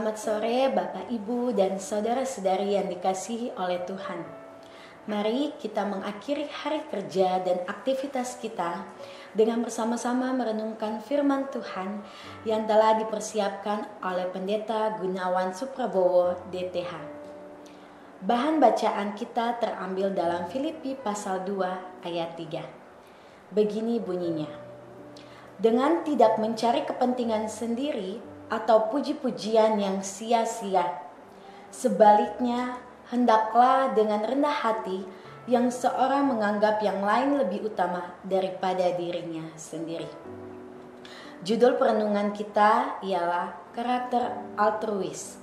Selamat sore Bapak, Ibu, dan saudara-saudari yang dikasihi oleh Tuhan. Mari kita mengakhiri hari kerja dan aktivitas kita dengan bersama-sama merenungkan firman Tuhan yang telah dipersiapkan oleh Pendeta Gunawan Suprabowo, DTH. Bahan bacaan kita terambil dalam Filipi pasal 2 ayat 3. Begini bunyinya: dengan tidak mencari kepentingan sendiri atau puji-pujian yang sia-sia. Sebaliknya, hendaklah dengan rendah hati yang seorang menganggap yang lain lebih utama daripada dirinya sendiri. Judul perenungan kita ialah karakter altruis.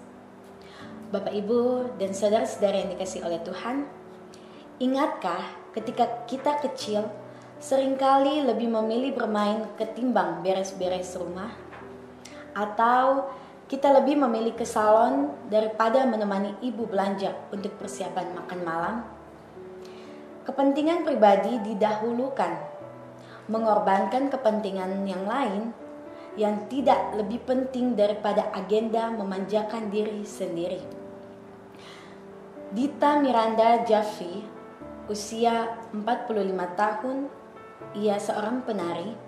Bapak, Ibu, dan saudara-saudara yang dikasihi oleh Tuhan, ingatkah ketika kita kecil seringkali lebih memilih bermain ketimbang beres-beres rumah? Atau kita lebih memilih ke salon daripada menemani ibu belanja untuk persiapan makan malam? Kepentingan pribadi didahulukan, mengorbankan kepentingan yang lain yang tidak lebih penting daripada agenda memanjakan diri sendiri. Dita Miranda Jaffe, usia 45 tahun, ia seorang penari,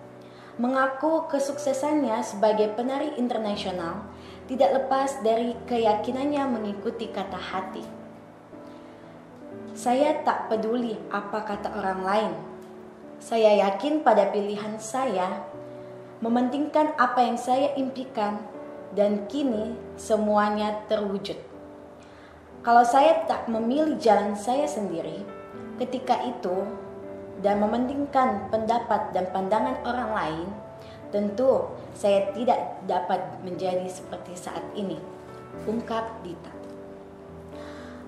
mengaku kesuksesannya sebagai penari internasional tidak lepas dari keyakinannya mengikuti kata hati. Saya tak peduli apa kata orang lain. Saya yakin pada pilihan saya, mementingkan apa yang saya impikan, dan kini semuanya terwujud. Kalau saya tak memilih jalan saya sendiri ketika itu dan mementingkan pendapat dan pandangan orang lain, tentu saya tidak dapat menjadi seperti saat ini, ungkap Dita.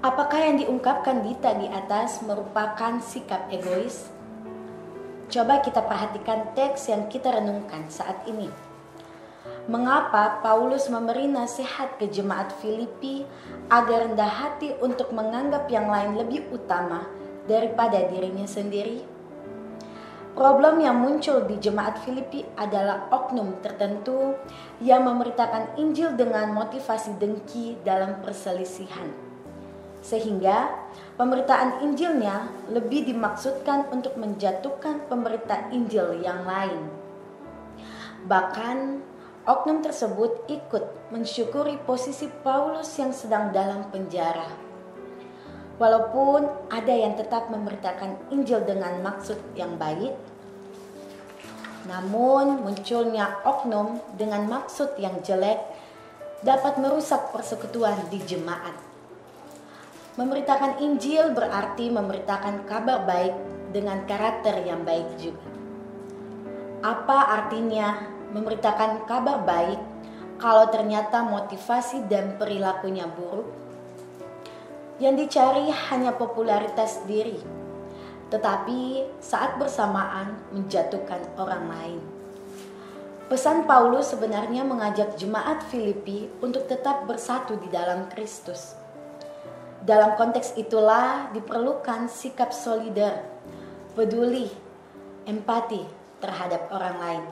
Apakah yang diungkapkan Dita di atas merupakan sikap egois? Coba kita perhatikan teks yang kita renungkan saat ini. Mengapa Paulus memberi nasihat ke jemaat Filipi agar rendah hati untuk menganggap yang lain lebih utama daripada dirinya sendiri? Problem yang muncul di jemaat Filipi adalah oknum tertentu yang memberitakan Injil dengan motivasi dengki dalam perselisihan. Sehingga pemberitaan Injilnya lebih dimaksudkan untuk menjatuhkan pemberita Injil yang lain. Bahkan oknum tersebut ikut mensyukuri posisi Paulus yang sedang dalam penjara. Walaupun ada yang tetap memberitakan Injil dengan maksud yang baik, namun munculnya oknum dengan maksud yang jelek dapat merusak persekutuan di jemaat. Memberitakan Injil berarti memberitakan kabar baik dengan karakter yang baik juga. Apa artinya memberitakan kabar baik kalau ternyata motivasi dan perilakunya buruk? Yang dicari hanya popularitas diri, tetapi saat bersamaan menjatuhkan orang lain. Pesan Paulus sebenarnya mengajak jemaat Filipi untuk tetap bersatu di dalam Kristus. Dalam konteks itulah diperlukan sikap solider, peduli, empati terhadap orang lain.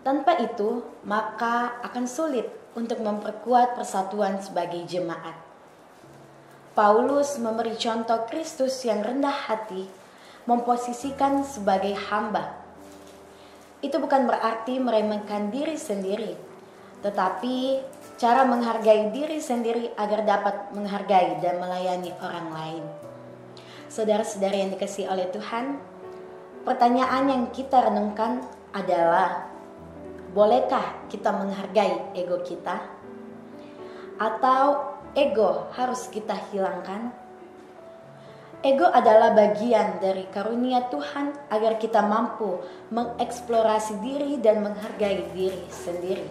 Tanpa itu, maka akan sulit untuk memperkuat persatuan sebagai jemaat. Paulus memberi contoh Kristus yang rendah hati, memposisikan sebagai hamba. Itu bukan berarti meremehkan diri sendiri, tetapi cara menghargai diri sendiri agar dapat menghargai dan melayani orang lain. Saudara-saudara yang dikasihi oleh Tuhan, pertanyaan yang kita renungkan adalah, bolehkah kita menghargai ego kita? Atau ego harus kita hilangkan? Ego adalah bagian dari karunia Tuhan agar kita mampu mengeksplorasi diri dan menghargai diri sendiri.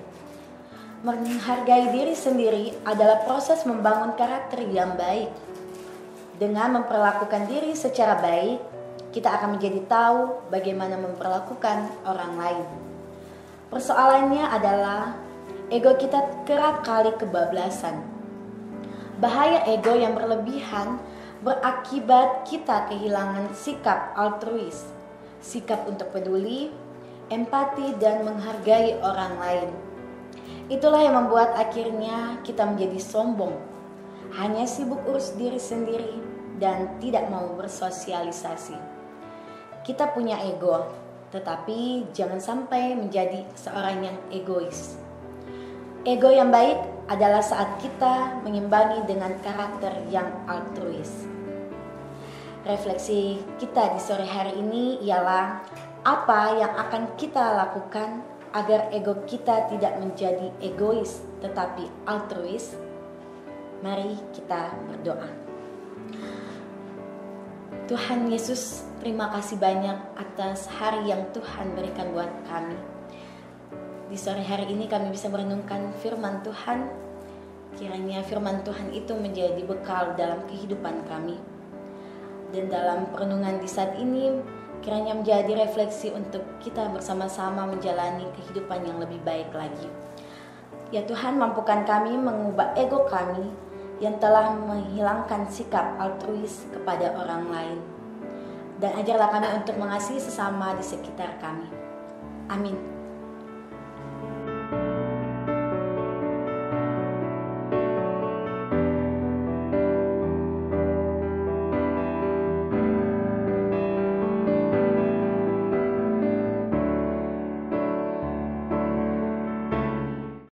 Menghargai diri sendiri adalah proses membangun karakter yang baik. Dengan memperlakukan diri secara baik, kita akan menjadi tahu bagaimana memperlakukan orang lain. Persoalannya adalah ego kita kerap kali kebablasan. Bahaya ego yang berlebihan berakibat kita kehilangan sikap altruis, sikap untuk peduli, empati, dan menghargai orang lain. Itulah yang membuat akhirnya kita menjadi sombong, hanya sibuk urus diri sendiri dan tidak mau bersosialisasi. Kita punya ego, tetapi jangan sampai menjadi seorang yang egois. Ego yang baik adalah saat kita mengimbangi dengan karakter yang altruis. Refleksi kita di sore hari ini ialah apa yang akan kita lakukan agar ego kita tidak menjadi egois tetapi altruis. Mari kita berdoa. Tuhan Yesus, terima kasih banyak atas hari yang Tuhan berikan buat kami. Di sore hari ini kami bisa merenungkan firman Tuhan. Kiranya firman Tuhan itu menjadi bekal dalam kehidupan kami. Dan dalam perenungan di saat ini, kiranya menjadi refleksi untuk kita bersama-sama menjalani kehidupan yang lebih baik lagi. Ya Tuhan, mampukan kami mengubah ego kami yang telah menghilangkan sikap altruis kepada orang lain. Dan ajarlah kami untuk mengasihi sesama di sekitar kami. Amin.